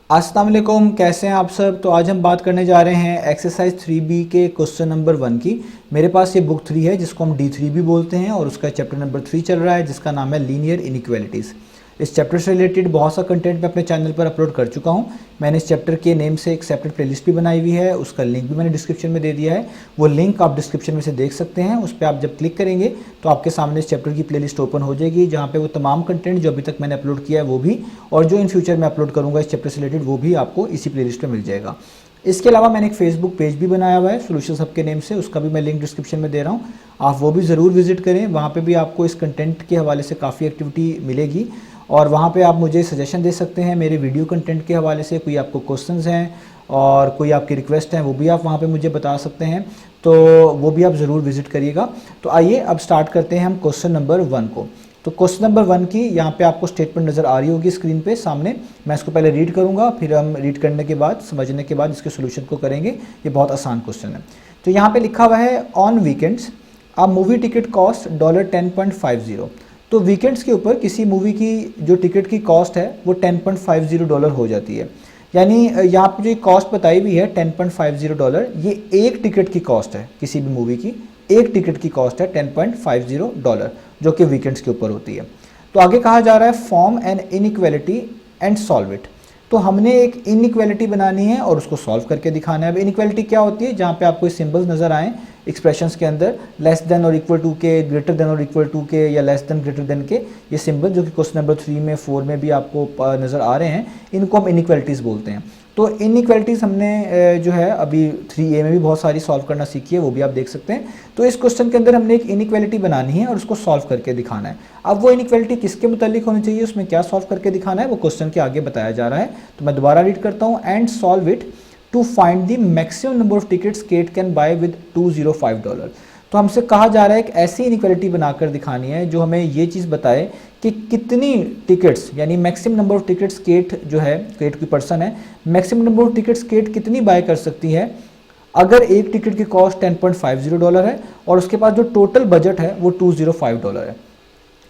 अस्सलाम वालेकुम, कैसे हैं आप सब। तो आज हम बात करने जा रहे हैं एक्सरसाइज 3B के क्वेश्चन नंबर 1 की। मेरे पास ये बुक 3 है जिसको हम D3 भी बोलते हैं और उसका चैप्टर नंबर 3 चल रहा है जिसका नाम है लीनियर इनइक्वालिटीज़। इस चैप्टर से रिलेटेड बहुत सा कंटेंट मैं अपने चैनल पर अपलोड कर चुका हूँ। मैंने इस चैप्टर के नेम से एक सेपरेट प्लेलिस्ट भी बनाई हुई है, उसका लिंक भी मैंने डिस्क्रिप्शन में दे दिया है। वो लिंक आप डिस्क्रिप्शन में से देख सकते हैं। उस पर आप जब क्लिक करेंगे तो आपके सामने इस चैप्टर की प्लेलिस्ट ओपन हो जाएगी, जहाँ पे वो तमाम कंटेंट जो अभी तक मैंने अपलोड किया है वो भी, और जो इन फ्यूचर में अपलोड करूँगा इस चैप्टर से रिलेटेड वो भी आपको इसी प्लेलिस्ट में मिल जाएगा। इसके अलावा मैंने एक फेसबुक पेज भी बनाया हुआ है सॉल्यूशंस हब के नेम से, उसका भी मैं लिंक डिस्क्रिप्शन में दे रहा हूँ। आप वो भी ज़रूर विजिट करें, वहाँ पे भी आपको इस कंटेंट के हवाले से काफ़ी एक्टिविटी मिलेगी और वहाँ पे आप मुझे सजेशन दे सकते हैं मेरे वीडियो कंटेंट के हवाले से। कोई आपको क्वेश्चंस हैं और कोई आपकी रिक्वेस्ट हैं वो भी आप वहाँ पे मुझे बता सकते हैं, तो वो भी आप ज़रूर विजिट करिएगा। तो आइए अब स्टार्ट करते हैं हम क्वेश्चन नंबर 1 को। तो क्वेश्चन नंबर 1 की यहाँ पे आपको स्टेटमेंट नज़र आ रही होगी स्क्रीन पे सामने। मैं इसको पहले रीड करूँगा, फिर हम रीड करने के बाद, समझने के बाद इसके सोल्यूशन को करेंगे। ये बहुत आसान क्वेश्चन है। तो यहाँ पे लिखा हुआ है on weekends a movie ticket cost $10.50। तो वीकेंड्स के ऊपर किसी मूवी की जो टिकट की कॉस्ट है वो $10.50 हो जाती है। यानी यहाँ पर जो कॉस्ट बताई हुई है $10.50, ये एक टिकट की कॉस्ट है। किसी भी मूवी की एक टिकट की कॉस्ट है $10.50, जो कि वीकेंड्स के ऊपर होती है। तो आगे कहा जा रहा है form an inequality and solve it. तो हमने एक इनइक्वालिटी बनानी है और उसको सॉल्व करके दिखाना है। अब इनइक्वालिटी क्या होती है, जहाँ पे आपको सिंबल्स नज़र आए एक्सप्रेशंस के अंदर, लेस देन और इक्वल टू के, ग्रेटर देन और इक्वल टू के, या लेस देन ग्रेटर देन के, ये सिंबल जो कि क्वेश्चन नंबर 3 में 4 में भी आपको नज़र आ रहे हैं, इनको हम इनइक्वालिटीज़ बोलते हैं। तो इनइक्वालिटीज़ हमने जो है अभी 3A में भी बहुत सारी सॉल्व करना सीखी है, वो भी आप देख सकते हैं। तो इस क्वेश्चन के अंदर हमने एक इनइक्वालिटी बनानी है और उसको सॉल्व करके दिखाना है। अब वो इनइक्वालिटी किसके मुतालिक होनी चाहिए, उसमें क्या सॉल्व करके दिखाना है, वो क्वेश्चन के आगे बताया जा रहा है। तो मैं दोबारा रीड करता हूँ। And solve it to find the maximum number of tickets Kate can buy with $205। तो हमसे कहा जा रहा है एक ऐसी इनइक्वालिटी बनाकर दिखानी है जो हमें ये चीज़ बताए कि कितनी टिकट्स, यानी maximum number of tickets Kate जो है, केट की पर्सन है, maximum number of tickets Kate कितनी बाय कर सकती है अगर एक टिकट की कॉस्ट $10.50 है और उसके पास जो टोटल बजट है वो $205 है।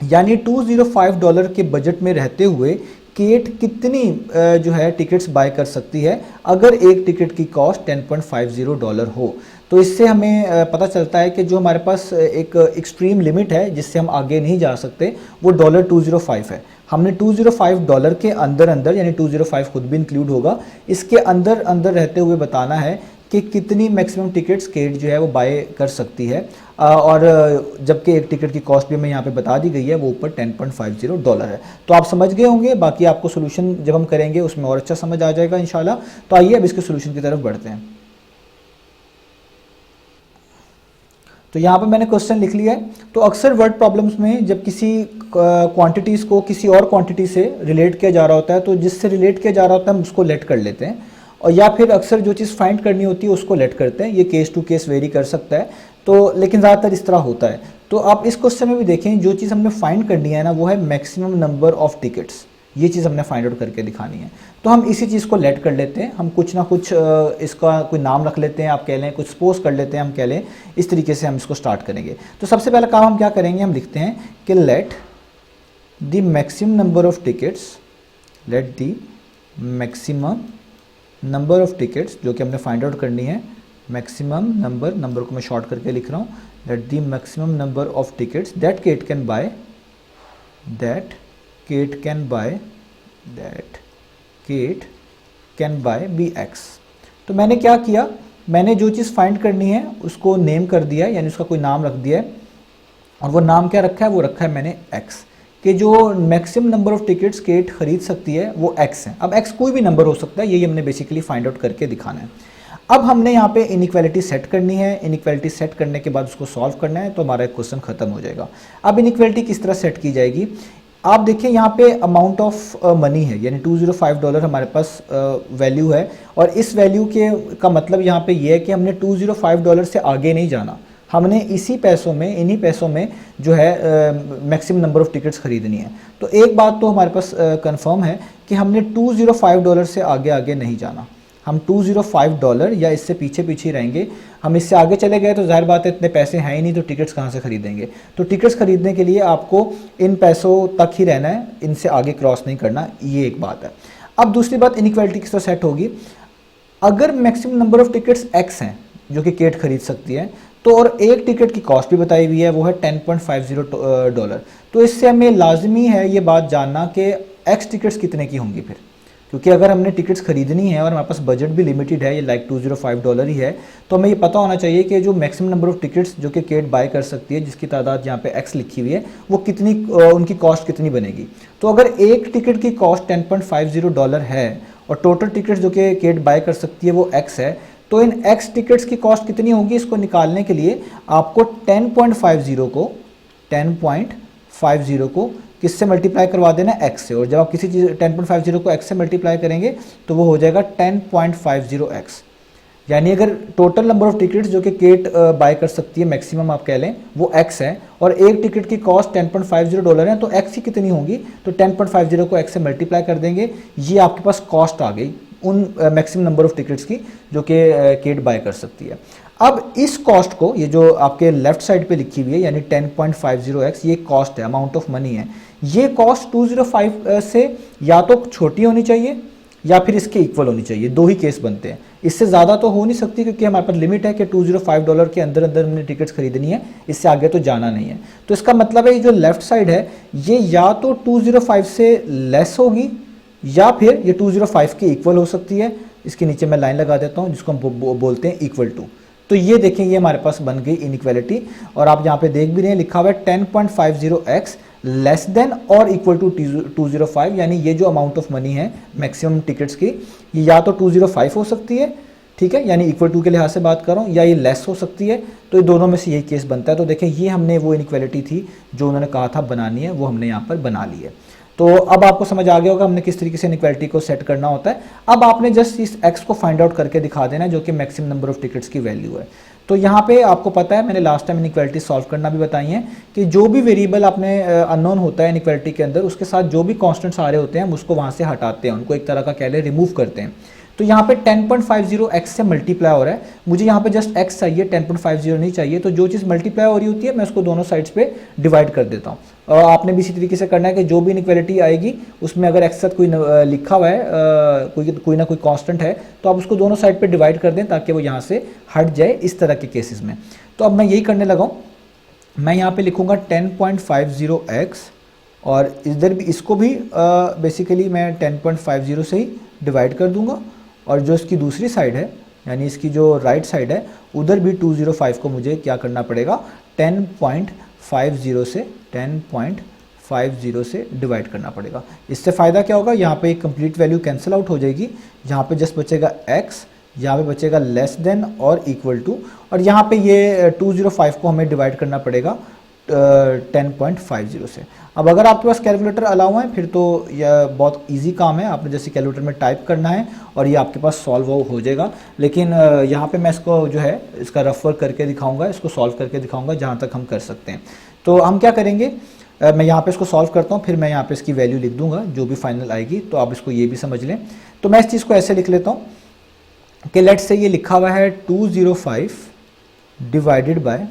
यानी $205 के बजट में रहते हुए केट कितनी जो है टिकट्स बाय कर सकती है अगर एक टिकट की कॉस्ट $10.50 हो। तो इससे हमें पता चलता है कि जो हमारे पास एक एक्सट्रीम लिमिट है जिससे हम आगे नहीं जा सकते, वो $205 है। हमने $205 के अंदर अंदर, यानी 205 खुद भी इंक्लूड होगा, इसके अंदर अंदर रहते हुए बताना है कि कितनी मैक्सिमम टिकट्स केट जो है वो बाय कर सकती है। और जबकि एक टिकट की कॉस्ट भी हमें यहाँ पे बता दी गई है, वो ऊपर $10.50 है। तो आप समझ गए होंगे, बाकी आपको सोल्यूशन जब हम करेंगे उसमें और अच्छा समझ आ जाएगा इंशाल्लाह। तो आइए अब इसके सोल्यूशन की तरफ बढ़ते हैं। तो यहाँ पर मैंने क्वेश्चन लिख लिया है। तो अक्सर वर्ड प्रॉब्लम्स में जब किसी क्वांटिटीज़ को किसी और क्वांटिटी से रिलेट किया जा रहा होता है, तो जिससे रिलेट किया जा रहा होता है हम उसको लेट कर लेते हैं, और या फिर अक्सर जो चीज़ फाइंड करनी होती है उसको लेट करते हैं। ये केस टू केस वेरी कर सकता है, तो लेकिन ज़्यादातर इस तरह होता है। तो आप इस क्वेश्चन में भी देखें, जो चीज़ हमने फाइंड करनी है ना वो है मैक्सिमम नंबर ऑफ टिकट्स। ये चीज़ हमने फाइंड आउट करके दिखानी है। तो हम इसी चीज़ को लेट कर लेते हैं, हम कुछ ना कुछ इसका कोई नाम रख लेते हैं, आप कह लें, कुछ सपोज कर लेते हैं, हम कह लें। इस तरीके से हम इसको स्टार्ट करेंगे। तो सबसे पहला काम हम क्या करेंगे, हम लिखते हैं कि late the maximum number of tickets, late the maximum number of tickets, जो कि हमने फाइंड आउट करनी है, मैक्सिमम नंबर को मैं शॉर्ट करके लिख रहा हूँ, let the maximum number of tickets that Kate can buy, be X. तो मैंने क्या किया, मैंने जो चीज़ फाइंड करनी है उसको नेम कर दिया, यानी उसका कोई नाम रख दिया है, और वो नाम क्या रखा है, वो रखा है मैंने एक्स, कि जो maximum number of tickets Kate खरीद सकती है वो एक्स है। अब एक्स कोई भी नंबर हो सकता है, यही हमने बेसिकली फाइंड आउट करके दिखाना है। अब हमने यहाँ पे इनइक्वालिटी सेट करनी है। इनइक्वालिटी सेट करने के बाद उसको सॉल्व करना है, तो हमारा क्वेश्चन खत्म हो जाएगा। अब इनइक्वालिटी किस तरह सेट की जाएगी, आप देखिए यहाँ पे अमाउंट ऑफ मनी है, यानी $205 हमारे पास वैल्यू है, और इस वैल्यू के का मतलब यहाँ पे ये है कि हमने $205 से आगे नहीं जाना, हमने इसी पैसों में, इन्हीं पैसों में जो है मैक्सिमम नंबर ऑफ टिकट्स खरीदनी है। तो एक बात तो हमारे पास कंफर्म है कि हमने $205 से आगे आगे नहीं जाना। हम $205 या इससे पीछे पीछे ही रहेंगे। हम इससे आगे चले गए तो जाहिर बात है इतने पैसे हैं ही नहीं, तो टिकट्स कहाँ से खरीदेंगे। तो टिकट्स खरीदने के लिए आपको इन पैसों तक ही रहना है, इनसे आगे क्रॉस नहीं करना, ये एक बात है। अब दूसरी बात, इनइक्वालिटी किस तरह सेट होगी, अगर maximum number of tickets x हैं जो कि केट खरीद सकती है, तो और एक टिकट की कॉस्ट भी बताई हुई है वो है $10.50, तो इससे हमें लाजमी है ये बात जानना कि x टिकट्स कितने की होंगी फिर, क्योंकि अगर हमने टिकट्स खरीदनी है और हमारे पास बजट भी लिमिटेड है, ये लाइक $205 ही है, तो हमें ये पता होना चाहिए कि जो मैक्सिमम नंबर ऑफ टिकट्स जो कि केट बाय कर सकती है, जिसकी तादाद यहाँ पे x लिखी हुई है, वो कितनी, उनकी कॉस्ट कितनी बनेगी। तो अगर एक टिकट की कॉस्ट $10.50 है और टोटल टिकट्स जो कि केट बाय कर सकती है वो x है, तो इन x टिकट्स की कॉस्ट कितनी होगी, इसको निकालने के लिए आपको 10.50 को किससे मल्टीप्लाई करवा देना है, x से, और जब आप किसी चीज़ 10.50 को x से मल्टीप्लाई करेंगे तो वो हो जाएगा 10.50x। यानी अगर टोटल नंबर ऑफ टिकट्स जो कि केट बाय कर सकती है मैक्सिमम आप कह लें वो x है, और एक टिकट की कॉस्ट $10.50 है, तो x की कितनी होगी, तो 10.50 को x से मल्टीप्लाई कर देंगे, ये आपके पास कॉस्ट आ गई उन मैक्सिमम नंबर ऑफ टिकट्स की जो कि केट बाय कर सकती है। अब इस कॉस्ट को, ये जो आपके लेफ्ट साइड पे लिखी हुई है यानी 10.50x, ये कॉस्ट है, अमाउंट ऑफ मनी है, ये कॉस्ट 205 से या तो छोटी होनी चाहिए या फिर इसके इक्वल होनी चाहिए, दो ही केस बनते हैं, इससे ज़्यादा तो हो नहीं सकती क्योंकि हमारे पास लिमिट है कि $205 के अंदर अंदर हमने टिकट्स खरीदनी है, इससे आगे तो जाना नहीं है। तो इसका मतलब है ये जो लेफ्ट साइड है ये या तो 205 से लेस होगी या फिर ये 205 के इक्वल हो सकती है। इसके नीचे मैं लाइन लगा देता हूँ जिसको हम बोलते हैं इक्वल टू। तो ये देखें, ये हमारे पास बन गई इनइक्वालिटी, और आप यहाँ पे देख भी रहे हैं लिखा हुआ है 10.50x लेस देन और इक्वल टू 205, यानी ये जो अमाउंट ऑफ मनी है मैक्सिमम टिकट्स की, ये या तो 205 हो सकती है, ठीक है, यानी इक्वल टू के लिहाज से बात कर रहा हूँ, या ये लेस हो सकती है, तो ये दोनों में से यही केस बनता है। तो देखें, ये हमने वो इनइक्वालिटी थी जो उन्होंने कहा था बनानी है, वो हमने यहाँ पर बना ली है। तो अब आपको समझ आ गया होगा हमने किस तरीके से इनइक्वालिटी को सेट करना होता है। अब आपने जस्ट इस x को फाइंड आउट करके दिखा देना है जो कि मैक्सिमम नंबर ऑफ टिकट्स की वैल्यू है। तो यहाँ पे आपको पता है, मैंने लास्ट टाइम इनइक्वालिटी सॉल्व करना भी बताई है कि जो भी वेरिएबल आपने अननोन होता है इनइक्वालिटी के अंदर, उसके साथ जो भी कॉन्स्टेंट्स आ रहे होते हैं हम उसको वहाँ से हटाते हैं, उनको एक तरह का कह ले रिमूव करते हैं। तो यहाँ पे 10.50x से मल्टीप्लाई हो रहा है, मुझे यहाँ पे जस्ट x चाहिए, 10.50 नहीं चाहिए, तो जो चीज़ मल्टीप्लाई हो रही होती है मैं उसको दोनों साइड्स पे डिवाइड कर देता हूँ। और आपने भी इसी तरीके से करना है कि जो भी इनइक्वालिटी आएगी उसमें अगर x साथ कोई लिखा हुआ है, कोई ना कोई कांस्टेंट है, तो आप उसको दोनों साइड पे डिवाइड कर दें ताकि वो यहाँ से हट जाए इस तरह के केसेस में। तो अब मैं यही करने लगा हूँ, मैं यहाँ पे लिखूँगा 10.50x और इधर भी इसको भी बेसिकली मैं 10.50 से ही डिवाइड कर दूँगा, और जो इसकी दूसरी साइड है यानी इसकी जो राइट साइड है उधर भी 205 को मुझे क्या करना पड़ेगा, 10.50 से डिवाइड करना पड़ेगा। इससे फ़ायदा क्या होगा, यहाँ पे एक कंप्लीट वैल्यू कैंसिल आउट हो जाएगी, यहाँ पे जस्ट बचेगा x, यहाँ पे बचेगा लेस देन और इक्वल टू, और यहाँ पे ये 205 को हमें डिवाइड करना पड़ेगा 10.50 से। अब अगर आपके पास कैलकुलेटर अलाउ है फिर तो यह बहुत इजी काम है, आपने जैसे कैलकुलेटर में टाइप करना है और ये आपके पास सॉल्व हो जाएगा। लेकिन यहाँ पे मैं इसको जो है इसका रफ वर्क करके दिखाऊंगा, इसको सॉल्व करके दिखाऊंगा जहाँ तक हम कर सकते हैं। तो हम क्या करेंगे, मैं यहाँ पे इसको सॉल्व करता हूँ, फिर मैं यहाँ पे इसकी वैल्यू लिख दूंगा जो भी फाइनल आएगी, तो आप इसको ये भी समझ लें। तो मैं इस चीज़ को ऐसे लिख लेता हूँ कि लेट्स से ये लिखा हुआ है 205 डिवाइडेड बाय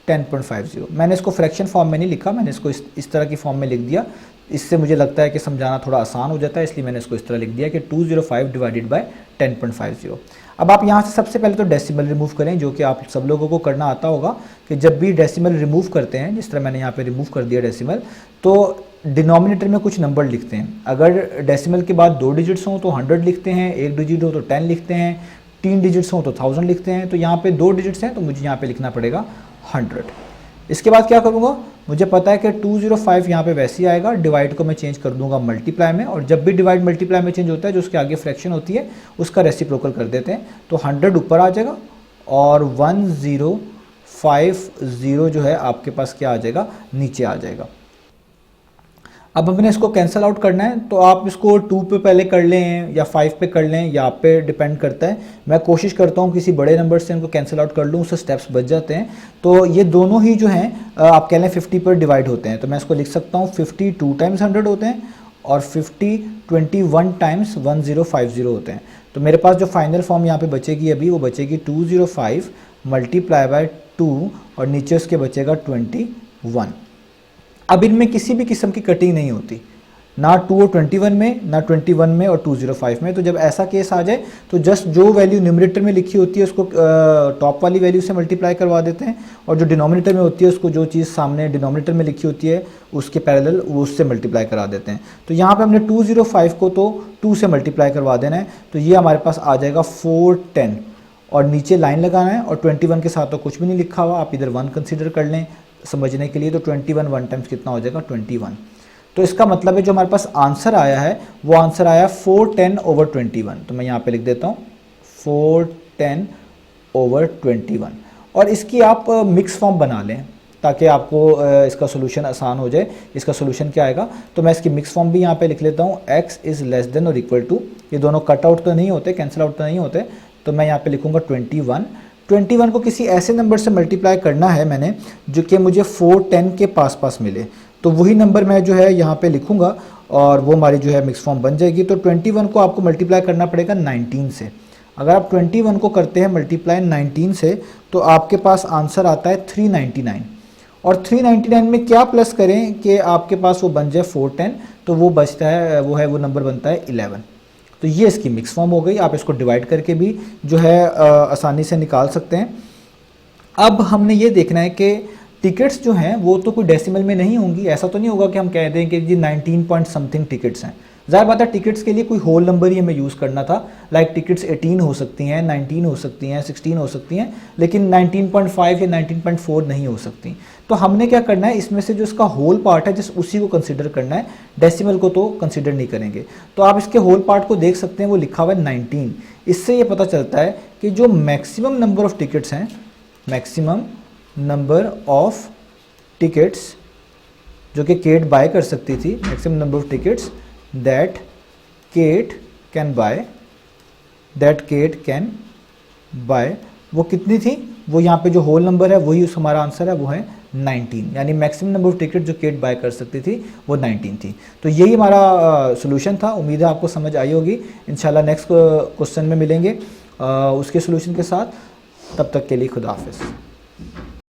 10.50। मैंने इसको फ्रैक्शन फॉर्म में नहीं लिखा, मैंने इसको इस तरह की फॉर्म में लिख दिया, इससे मुझे लगता है कि समझाना थोड़ा आसान हो जाता है, इसलिए मैंने इसको इस तरह लिख दिया कि 205 डिवाइडेड बाय 10.50। अब आप यहाँ से सबसे पहले तो डेसिमल रिमूव करें, जो कि आप सब लोगों को करना आता होगा कि जब भी डेसिमल रिमूव करते हैं, जिस तरह मैंने यहाँ पे रिमूव कर दिया डेसिमल, तो डिनोमिनेटर में कुछ नंबर लिखते हैं। अगर डेसिमल के बाद 2 डिजिट्स हों तो 100 लिखते हैं, 1 डिजिट हो तो 10 लिखते हैं, 3 डिजिट्स हों तो 1000 लिखते हैं। तो यहाँ पे 2 डिजिट्स हैं तो मुझे यहाँ पे लिखना पड़ेगा 100। इसके बाद क्या करूँगा, मुझे पता है कि 205 यहाँ पे वैसे ही आएगा, डिवाइड को मैं चेंज कर दूंगा मल्टीप्लाई में, और जब भी डिवाइड मल्टीप्लाई में चेंज होता है जो उसके आगे फ्रैक्शन होती है उसका रेसिप्रोकल कर देते हैं, तो 100 ऊपर आ जाएगा और 1050 जो है आपके पास क्या आ जाएगा, नीचे आ जाएगा। अब हमने इसको कैंसिल आउट करना है, तो आप इसको 2 पे पहले कर लें या 5 पे कर लें, या आप पे डिपेंड करता है। मैं कोशिश करता हूँ किसी बड़े नंबर से इनको कैंसिल आउट कर लूँ, उससे स्टेप्स बच जाते हैं। तो ये दोनों ही जो हैं आप कह लें 50 पर डिवाइड होते हैं, तो मैं इसको लिख सकता हूँ 50 2 टाइम्स 100 होते हैं और 50 21 टाइम्स 1050 होते हैं। तो मेरे पास जो फाइनल फॉर्म यहाँ पे बचेगी अभी, वो बचेगी 205 मल्टीप्लाई बाय 2 और नीचे उसके बचेगा 21। अब इनमें किसी भी किस्म की कटिंग नहीं होती, ना 2 और 21 में, ना 21 में और 205 में। तो जब ऐसा केस आ जाए तो जस्ट जो वैल्यू न्यूमरेटर में लिखी होती है उसको टॉप वाली वैल्यू से मल्टीप्लाई करवा देते हैं, और जो डिनोमिनेटर में होती है उसको जो चीज़ सामने डिनोमिनेटर में लिखी होती है उसके पैरेलल वो उससे मल्टीप्लाई करा देते हैं। तो यहाँ पे हमने 205 को तो 2 से मल्टीप्लाई करवा देना है, तो ये हमारे पास आ जाएगा 410, और नीचे लाइन लगाना है, और 21 के साथ तो कुछ भी नहीं लिखा हुआ, आप इधर 1 कंसीडर कर लें समझने के लिए। तो 21 1 टाइम्स कितना हो जाएगा 21। तो इसका मतलब है जो हमारे पास आंसर आया है वो आंसर आया 410/21। तो मैं यहाँ पे लिख देता हूँ 410/21, और इसकी आप मिक्स फॉर्म बना लें ताकि आपको इसका सोल्यूशन आसान हो जाए। इसका सोल्यूशन क्या आएगा, तो मैं इसकी मिक्स फॉर्म भी यहाँ पे लिख लेता हूँ, x इज़ लेस देन और इक्वल टू, ये दोनों कट आउट तो नहीं होते, कैंसिल आउट तो नहीं होते, तो मैं यहाँ पे लिखूँगा 21 को किसी ऐसे नंबर से मल्टीप्लाई करना है मैंने जो कि मुझे 410 के पास पास मिले, तो वही नंबर मैं जो है यहाँ पे लिखूँगा और वो हमारी जो है मिक्स फॉर्म बन जाएगी। तो 21 को आपको मल्टीप्लाई करना पड़ेगा 19 से। अगर आप 21 को करते हैं मल्टीप्लाई 19 से तो आपके पास आंसर आता है 399, और 399 में क्या प्लस करें कि आपके पास वो बन जाए 410, तो वो बचता है वो नंबर बनता है 11। तो ये इसकी मिक्स फॉर्म हो गई। आप इसको डिवाइड करके भी जो है आसानी से निकाल सकते हैं। अब हमने ये देखना है कि टिकट्स जो हैं वो तो कोई डेसिमल में नहीं होंगी। ऐसा तो नहीं होगा कि हम कह दें कि जी 19 पॉइंट समथिंग टिकट्स हैं। ज़ाहिर बात है टिकट्स के लिए कोई होल नंबर ही हमें यूज़ करना था, लाइक टिकट्स 18 हो सकती हैं, 19 हो सकती हैं, 16 हो सकती हैं, लेकिन 19.5 या 19.4 नहीं हो सकती। तो हमने क्या करना है, इसमें से जो इसका होल पार्ट है जिस उसी को कंसिडर करना है, डेसिमल को तो कंसिडर नहीं करेंगे। तो आप इसके होल पार्ट को देख सकते हैं, वो लिखा हुआ है 19। इससे ये पता चलता है कि जो मैक्सिमम नंबर ऑफ टिकट्स हैं, मैक्सिमम नंबर ऑफ टिकट्स जो कि केट बाय कर सकती थी, maximum number of tickets that Kate can buy, वो कितनी थी, वो यहाँ पे जो होल नंबर है वही उस हमारा आंसर है, वो है 19। यानी मैक्सिमम नंबर ऑफ टिकट जो केट बाय कर सकती थी वो 19 थी। तो यही हमारा सोल्यूशन था। उम्मीद है आपको समझ आई होगी। इंशाल्लाह नेक्स्ट क्वेश्चन में मिलेंगे उसके सोल्यूशन के साथ। तब तक के लिए खुदा हाफिज़।